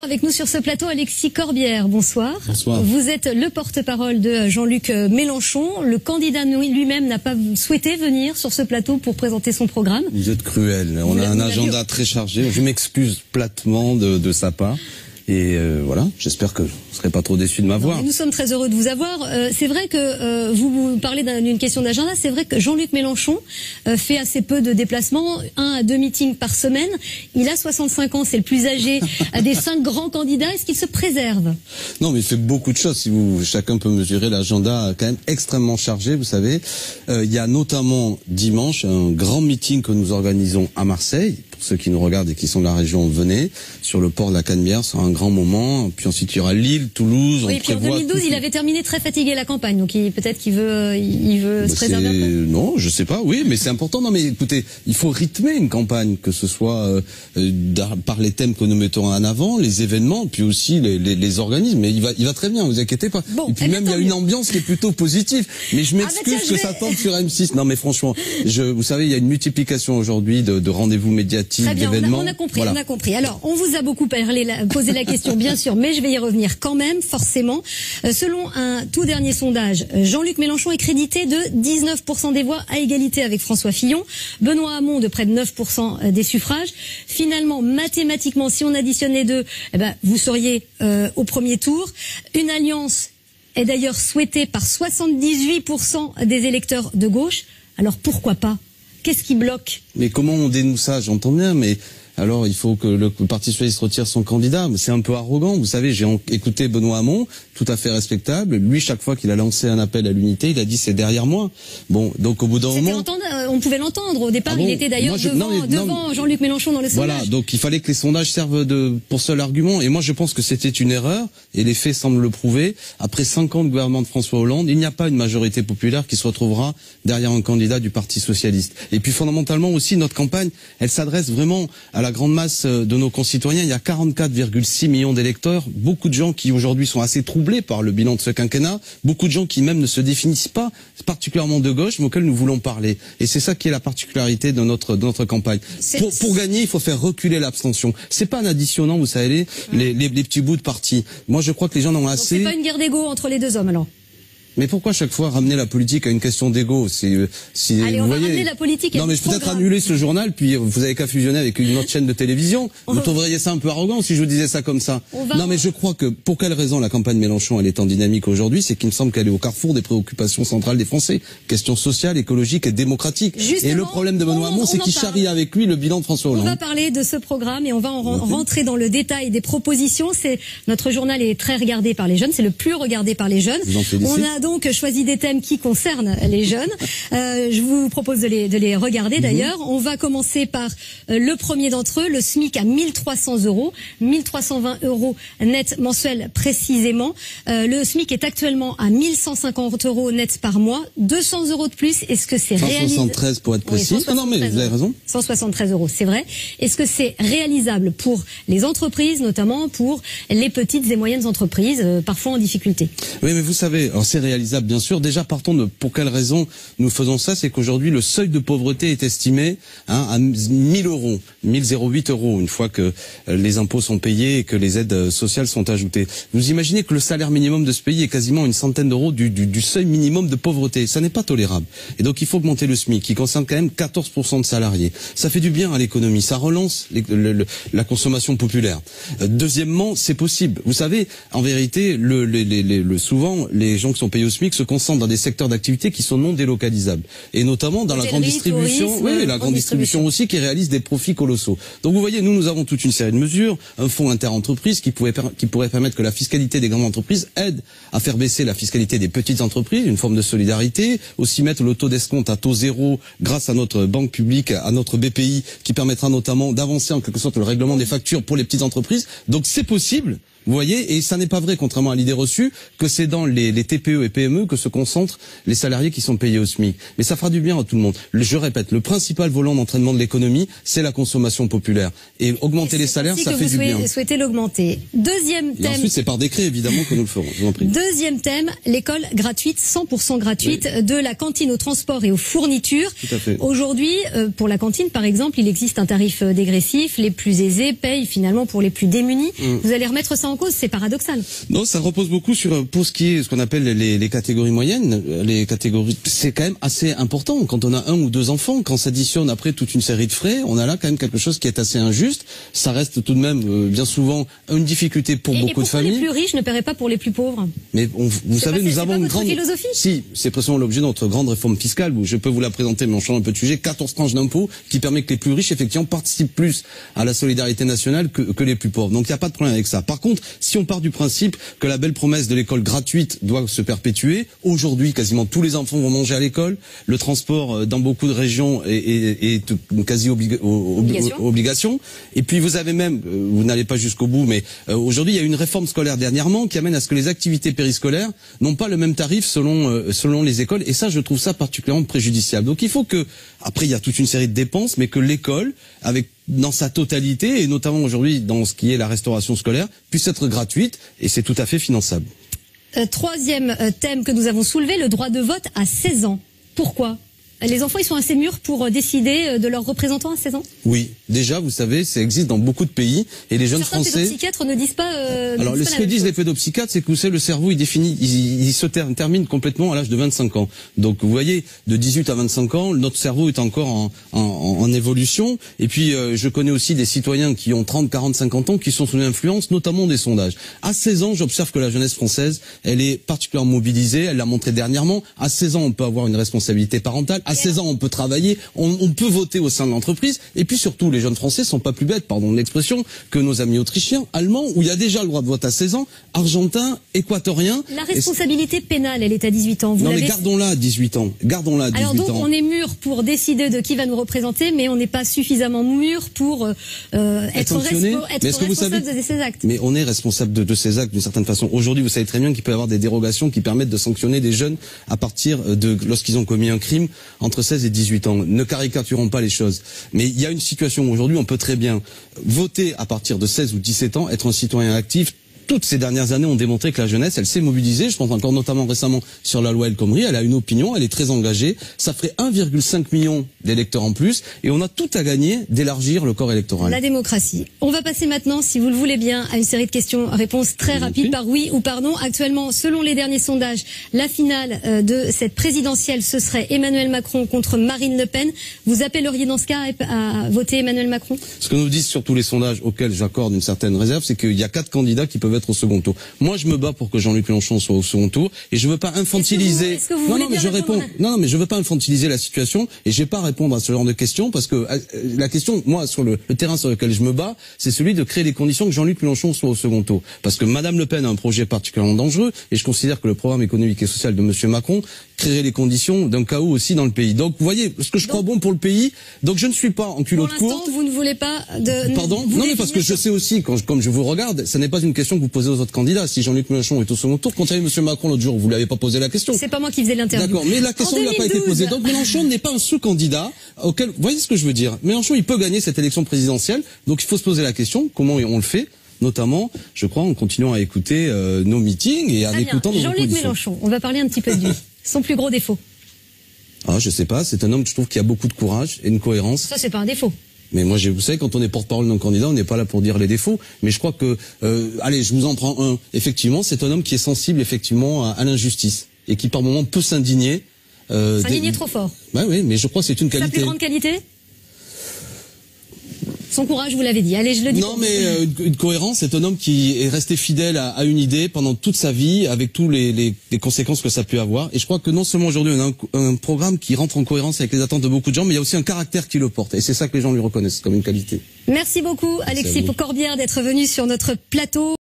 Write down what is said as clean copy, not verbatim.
Avec nous sur ce plateau, Alexis Corbière, bonsoir. Bonsoir. Vous êtes le porte-parole de Jean-Luc Mélenchon. Le candidat lui-même n'a pas souhaité venir sur ce plateau pour présenter son programme. Vous êtes cruel. On a un agenda très chargé. Je m'excuse platement de sa part. Et voilà, j'espère que vous ne serez pas trop déçus de m'avoir. Nous sommes très heureux de vous avoir. C'est vrai que vous parlez d'une question d'agenda. C'est vrai que Jean-Luc Mélenchon fait assez peu de déplacements, 1 à 2 meetings par semaine. Il a 65 ans, c'est le plus âgé des 5 grands candidats. Est-ce qu'il se préserve? Non, mais il fait beaucoup de choses. Si chacun peut mesurer l'agenda quand même extrêmement chargé, vous savez. Il y a notamment dimanche un grand meeting que nous organisons à Marseille. Pour ceux qui nous regardent et qui sont de la région, venez, sur le port de la Canebière, c'est un grand moment. Puis ensuite, il y aura Lille, Toulouse. Oui, puis en 2012, il avait terminé très fatigué la campagne, donc peut-être qu'il veut, se préserver un peu. Non, je sais pas, oui, mais c'est important. Non, mais écoutez, il faut rythmer une campagne, que ce soit par les thèmes que nous mettons en avant, les événements, puis aussi les organismes. Mais il va très bien, vous inquiétez pas. Bon, et puis même, il y a une ambiance qui est plutôt positive. Mais je m'excuse que ça tombe sur M6. Non, mais franchement, vous savez, il y a une multiplication aujourd'hui de rendez-vous médiatiques. Très bien, on a compris, voilà. On a compris. Alors, on vous a beaucoup posé la question, bien sûr, mais je vais y revenir quand même, forcément. Selon un tout dernier sondage, Jean-Luc Mélenchon est crédité de 19% des voix, à égalité avec François Fillon. Benoît Hamon de près de 9% des suffrages. Finalement, mathématiquement, si on additionne les deux, vous seriez au premier tour. Une alliance est d'ailleurs souhaitée par 78% des électeurs de gauche. Alors pourquoi pas? Qu'est-ce qui bloque? Mais comment on dénoue ça? J'entends bien, mais alors il faut que le Parti socialiste retire son candidat. C'est un peu arrogant. Vous savez, j'ai écouté Benoît Hamon, tout à fait respectable. Lui, chaque fois qu'il a lancé un appel à l'unité, il a dit c'est derrière moi. Bon, donc au bout d'un moment, on pouvait l'entendre. Au départ, il était d'ailleurs devant Jean-Luc Mélenchon dans le sondage. Voilà, donc il fallait que les sondages servent pour seul argument. Et moi, je pense que c'était une erreur. Et les faits semblent le prouver. Après 5 ans de gouvernement de François Hollande, il n'y a pas une majorité populaire qui se retrouvera derrière un candidat du Parti socialiste. Et puis fondamentalement aussi, notre campagne, elle s'adresse vraiment à la grande masse de nos concitoyens. Il y a 44,6 millions d'électeurs. Beaucoup de gens qui aujourd'hui sont assez troublés par le bilan de ce quinquennat. Beaucoup de gens qui même ne se définissent pas particulièrement de gauche, mais auxquels nous voulons parler. Et c'est ça qui est la particularité de notre campagne. Pour gagner, il faut faire reculer l'abstention. C'est pas en additionnant, vous savez, les petits bouts de parti. Moi, je crois que les gens en ont assez. C'est pas une guerre d'ego entre les deux hommes, alors? Mais pourquoi chaque fois ramener la politique à une question d'ego? Allez, on va ramener la politique à non, mais je peux peut-être annuler ce journal, puis vous avez qu'à fusionner avec une autre chaîne de télévision. Vous trouveriez ça un peu arrogant si je vous disais ça comme ça. Non, mais je crois que, pour quelle raison la campagne Mélenchon, elle est en dynamique aujourd'hui? C'est qu'il me semble qu'elle est au carrefour des préoccupations centrales des Français. Questions sociales, écologiques et démocratiques. Justement, et le problème de Benoît Hamon, c'est qu'il charrie avec lui le bilan de François Hollande. On va parler de ce programme et on va rentrer dans le détail des propositions. Notre journal est très regardé par les jeunes. C'est le plus regardé par les jeunes. On a donc choisi des thèmes qui concernent les jeunes. Je vous propose de les regarder d'ailleurs. On va commencer par le premier d'entre eux, le SMIC à 1300 €, 1320 € net mensuel précisément. Le SMIC est actuellement à 1150 € net par mois, 200 € de plus. Est-ce que c'est réalisable? 173 pour être précis. Oui, non, mais vous avez raison. 173 €, c'est vrai. Est-ce que c'est réalisable pour les entreprises, notamment pour les petites et moyennes entreprises, parfois en difficulté? Oui, mais vous savez, alors c'est réalisable bien sûr. Déjà, partons de pour quelle raison nous faisons ça, c'est qu'aujourd'hui le seuil de pauvreté est estimé à 1000 €, 1008 €, une fois que les impôts sont payés et que les aides sociales sont ajoutées. Vous imaginez que le salaire minimum de ce pays est quasiment une centaine d'euros du seuil minimum de pauvreté. Ça n'est pas tolérable. Et donc il faut augmenter le SMIC, qui concerne quand même 14% de salariés. Ça fait du bien à l'économie, ça relance la consommation populaire. Deuxièmement, c'est possible. Vous savez, en vérité, souvent les gens qui sont payés au SMIC se concentrent dans des secteurs d'activité qui sont non délocalisables. Et notamment dans la grande distribution, tourisme, la grande distribution aussi, qui réalise des profits colossaux. Donc vous voyez, nous avons toute une série de mesures, un fonds inter-entreprises qui pourrait permettre que la fiscalité des grandes entreprises aide à faire baisser la fiscalité des petites entreprises, une forme de solidarité, aussi mettre le taux d'escompte à taux zéro grâce à notre banque publique, à notre BPI, qui permettra notamment d'avancer en quelque sorte le règlement des factures pour les petites entreprises. Donc c'est possible. Vous voyez, et ça n'est pas vrai, contrairement à l'idée reçue, que c'est dans les TPE et PME que se concentrent les salariés qui sont payés au SMIC. Mais ça fera du bien à tout le monde. Je répète, le principal volant d'entraînement de l'économie, c'est la consommation populaire. Et augmenter les salaires, ça fait du bien. Vous souhaitez l'augmenter. Deuxième thème. Et ensuite, c'est par décret, évidemment, que nous le ferons. Je vous en prie. Deuxième thème, l'école gratuite, 100% gratuite, oui. De la cantine au transport et aux fournitures. Tout à fait. Aujourd'hui, pour la cantine, par exemple, il existe un tarif dégressif. Les plus aisés payent finalement pour les plus démunis. Vous allez remettre ça en cause, c'est paradoxal. Non, ça repose beaucoup sur, pour ce qui est ce qu'on appelle les catégories moyennes, les catégories, c'est quand même assez important quand on a 1 ou 2 enfants, quand s'additionne après toute une série de frais, on a là quand même quelque chose qui est assez injuste. Ça reste tout de même bien souvent une difficulté pour beaucoup de familles. Les plus riches ne paieraient pas pour les plus pauvres? Mais vous savez, nous avons une grande philosophie. Si, c'est précisément l'objet de notre grande réforme fiscale, où je peux vous la présenter, mais on change un peu de sujet, 14 tranches d'impôts qui permet que les plus riches effectivement participent plus à la solidarité nationale que les plus pauvres. Donc il n'y a pas de problème avec ça. Par contre, si on part du principe que la belle promesse de l'école gratuite doit se perpétuer, aujourd'hui quasiment tous les enfants vont manger à l'école, le transport dans beaucoup de régions est quasi obligation. Et puis vous avez même, vous n'allez pas jusqu'au bout, mais aujourd'hui il y a une réforme scolaire dernièrement qui amène à ce que les activités périscolaires n'ont pas le même tarif selon les écoles. Et ça, je trouve ça particulièrement préjudiciable. Donc il faut que, après il y a toute une série de dépenses, mais que l'école, dans sa totalité, et notamment aujourd'hui dans ce qui est la restauration scolaire, puisse être gratuite, et c'est tout à fait finançable. Troisième thème que nous avons soulevé, le droit de vote à 16 ans. Pourquoi ? Les enfants, ils sont assez mûrs pour décider de leurs représentants à 16 ans? Oui, déjà, vous savez, ça existe dans beaucoup de pays, et les jeunes Français... Certains pédopsychiatres ne disent pas... Alors, ce que disent les pédopsychiatres, c'est que vous savez, le cerveau, il se termine complètement à l'âge de 25 ans. Donc, vous voyez, de 18 à 25 ans, notre cerveau est encore en évolution. Et puis, je connais aussi des citoyens qui ont 30, 40, 50 ans, qui sont sous l'influence, notamment des sondages. À 16 ans, j'observe que la jeunesse française, elle est particulièrement mobilisée, elle l'a montré dernièrement. À 16 ans, on peut avoir une responsabilité parentale. À 16 ans, on peut travailler, on peut voter au sein de l'entreprise. Et puis surtout, les jeunes Français sont pas plus bêtes, pardon de l'expression, que nos amis autrichiens, allemands, où il y a déjà le droit de vote à 16 ans, argentins, équatoriens. La responsabilité pénale, elle est à 18 ans. Non, mais gardons-la à 18 ans. Gardons-la à 18 ans. Alors donc, on est mûr pour décider de qui va nous représenter, mais on n'est pas suffisamment mûr pour être responsable de ses actes. Mais on est responsable de ses actes d'une certaine façon. Aujourd'hui, vous savez très bien qu'il peut y avoir des dérogations qui permettent de sanctionner des jeunes à partir de lorsqu'ils ont commis un crime entre 16 et 18 ans. Ne caricaturons pas les choses. Mais il y a une situation où aujourd'hui, on peut très bien voter à partir de 16 ou 17 ans, être un citoyen actif. Toutes ces dernières années ont démontré que la jeunesse, elle s'est mobilisée. Je pense encore notamment récemment sur la loi El Khomri. Elle a une opinion, elle est très engagée. Ça ferait 1,5 million d'électeurs en plus. Et on a tout à gagner d'élargir le corps électoral. La démocratie. On va passer maintenant, si vous le voulez bien, à une série de questions-réponses très rapides par oui ou par non. Actuellement, selon les derniers sondages, la finale de cette présidentielle, ce serait Emmanuel Macron contre Marine Le Pen. Vous appelleriez dans ce cas à voter Emmanuel Macron? Ce que nous disent surtout les sondages auxquels j'accorde une certaine réserve, c'est qu'il y a 4 candidats qui peuvent être au second tour. Moi, je me bats pour que Jean-Luc Mélenchon soit au second tour, et je veux pas infantiliser. Non, mais je veux pas infantiliser la situation, et je vais pas répondre à ce genre de questions, parce que la question, moi, sur le terrain sur lequel je me bats, c'est celui de créer les conditions que Jean-Luc Mélenchon soit au second tour. Parce que Madame Le Pen a un projet particulièrement dangereux, et je considère que le programme économique et social de Monsieur Macron créerait les conditions d'un chaos aussi dans le pays. Donc, vous voyez, ce que je crois bon pour le pays, donc je ne suis pas en culotte courte. Pour l'instant, vous ne voulez pas de... Pardon? Non, mais parce que je sais aussi, comme je vous regarde, ce n'est pas une question que vous posez aux autres candidats. Si Jean-Luc Mélenchon est au second tour, quand il y avait M. Macron l'autre jour, vous ne lui avez pas posé la question. C'est pas moi qui faisais l'interview. D'accord, mais la question n'a pas été posée. Donc Mélenchon n'est pas un sous-candidat auquel... Vous voyez ce que je veux dire? Mélenchon, il peut gagner cette élection présidentielle, donc il faut se poser la question, comment on le fait? Notamment, je crois, en continuant à écouter nos meetings et en écoutant nos Jean-Luc Mélenchon, on va parler un petit peu de lui. Son plus gros défaut? Ah, je sais pas, c'est un homme que je trouve qui a beaucoup de courage et une cohérence. Ça, c'est pas un défaut. Mais moi, vous savez, quand on est porte-parole d'un candidat, on n'est pas là pour dire les défauts. Mais je crois que, allez, je vous en prends un. Effectivement, c'est un homme qui est sensible, effectivement, à l'injustice et qui, par moments, peut s'indigner. S'indigner trop fort. Bah oui, mais je crois que c'est une qualité. Sa plus grande qualité? Son courage, vous l'avez dit. Allez, je le dis. Non, mais une cohérence, c'est un homme qui est resté fidèle à une idée pendant toute sa vie, avec tous les conséquences que ça peut avoir. Et je crois que non seulement aujourd'hui on a un programme qui rentre en cohérence avec les attentes de beaucoup de gens, mais il y a aussi un caractère qui le porte. Et c'est ça que les gens lui reconnaissent comme une qualité. Merci beaucoup, Alexis Corbière, d'être venu sur notre plateau.